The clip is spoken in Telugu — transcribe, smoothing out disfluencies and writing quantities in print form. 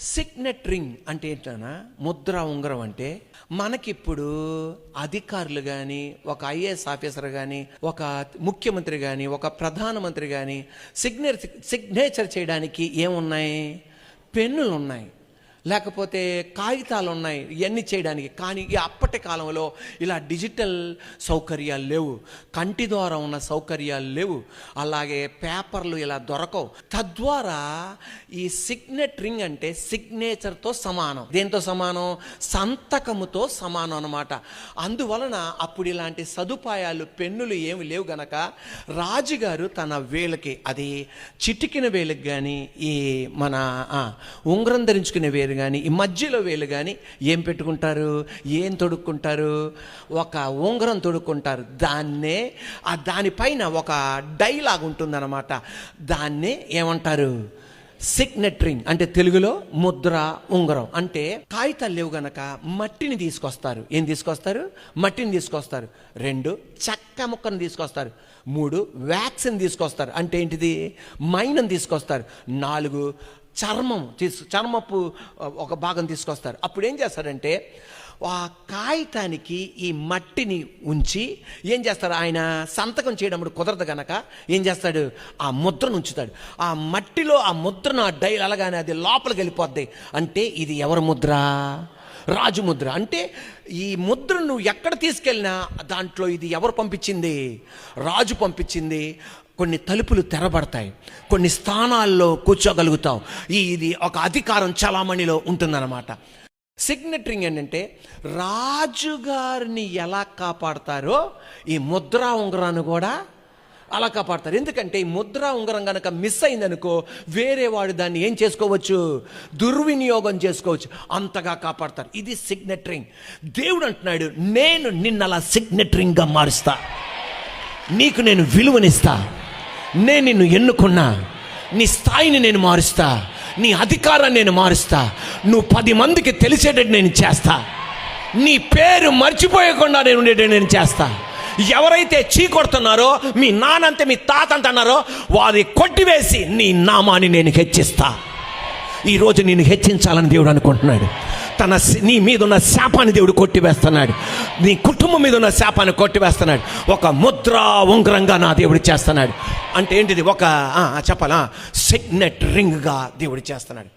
సిగ్నెట్ రింగ్ అంటే ఏంటన్నా, ముద్ర ఉంగరం అంటే మనకిప్పుడు అధికారులు కానీ, ఒక ఐఏఎస్ ఆఫీసర్ కానీ, ఒక ముఖ్యమంత్రి కానీ, ఒక ప్రధానమంత్రి కానీ సిగ్నేచర్ చేయడానికి ఏమున్నాయి? పెన్నులు ఉన్నాయి, లేకపోతే కాగితాలు ఉన్నాయి, ఇవన్నీ చేయడానికి. కానీ ఈ అప్పటి కాలంలో ఇలా డిజిటల్ సౌకర్యాలు లేవు, కంటి ద్వారా ఉన్న సౌకర్యాలు లేవు, అలాగే పేపర్లు ఇలా దొరకవు. తద్వారా ఈ సిగ్నెట్ రింగ్ అంటే సిగ్నేచర్తో సమానం. దేంతో సమానం? సంతకముతో సమానం అన్నమాట. అందువలన అప్పుడు ఇలాంటి సదుపాయాలు, పెన్నులు ఏమి లేవు గనక రాజుగారు తన వేలకి, అది చిటికిన వేలకు కానీ, ఈ మన ఉంగరం ధరించుకునే వేలు కానీ, ఈ మధ్యలో వేలు కానీ ఏం పెట్టుకుంటారు? ఏం తొడుక్కుంటారు? ఒక ఉంగరం తొడుక్కుంటారు. దానిపైన ఒక డైలాగ్ ఉంటుందన్నమాట. దాన్నే ఏమంటారు? సిగ్నెట్ రింగ్ అంటే తెలుగులో ముద్ర ఉంగరం. అంటే కాగితాలు లేవు గనక మట్టిని తీసుకొస్తారు. ఏం తీసుకొస్తారు? మట్టిని తీసుకొస్తారు. 2 చెక్క ముక్కను తీసుకొస్తారు. 3 వ్యాక్సిన్ తీసుకొస్తారు. అంటే ఏంటిది? మైనం తీసుకొస్తారు. 4 చర్మపు ఒక భాగం తీసుకొస్తారు. అప్పుడు ఏం చేస్తారంటే ఆ కాగితానికి ఈ మట్టిని ఉంచి ఏం చేస్తారు? ఆయన సంతకం చేయడం కుదరదు కనుక ఏం చేస్తాడు? ఆ ముద్రను ఉంచుతాడు. ఆ మట్టిలో ఆ ముద్రను ఆ డైల్ అలాగానే అది లోపలికి వెళ్ళిపోద్ది. అంటే ఇది ఎవరి ముద్ర? రాజు ముద్ర. అంటే ఈ ముద్రను నువ్వు ఎక్కడ తీసుకెళ్ళినా దాంట్లో ఇది ఎవరు పంపించింది? రాజు పంపించింది. కొన్ని తలుపులు తెరబడతాయి, కొన్ని స్థానాల్లో కూర్చోగలుగుతావు. ఇది ఒక అధికారం చలామణిలో ఉంటుందన్నమాట. సిగ్నెట్ రింగ్ ఏంటంటే రాజుగారిని ఎలా కాపాడతారో ఈ ముద్రా ఉంగరాన్ని కూడా అలా కాపాడతారు. ఎందుకంటే ఈ ముద్రా ఉంగరం కనుక మిస్ అయిందనుకో వేరే వాడు దాన్ని ఏం చేసుకోవచ్చు? దుర్వినియోగం చేసుకోవచ్చు. అంతగా కాపాడతారు. ఇది సిగ్నెట్ రింగ్. దేవుడు అంటున్నాడు, నేను నిన్ను అలా సిగ్నెట్ రింగ్గా మారుస్తా, నీకు నేను విలువనిస్తా, నేను నిన్ను ఎన్నుకున్నా, నీ స్థాయిని నేను మారుస్తా, నీ అధికారాన్ని నేను మారుస్తా, నువ్వు 10 మందికి తెలిసేటట్టు నేను చేస్తా, నీ పేరు మర్చిపోయకుండా నేను ఉండేటట్టు నేను చేస్తా. ఎవరైతే చీకొడుతున్నారో, మీ నానంతే మీ తాత అంటున్నారో వారి కొట్టివేసి నీ నామాన్ని నేను హెచ్చిస్తా. ఈరోజు నేను హెచ్చించాలని దేవుడు అనుకుంటున్నాడు. నీ మీద ఉన్న శాపాన్ని దేవుడు కొట్టివేస్తున్నాడు. నీ కుటుంబం మీద ఉన్న శాపాన్ని కొట్టివేస్తున్నాడు. ఒక ముద్రా ఉంగరంగా నా దేవుడు చేస్తున్నాడు. అంటే ఏంటిది? ఒక చెప్పాలా? సిగ్నెట్ రింగ్గా దేవుడు చేస్తున్నాడు.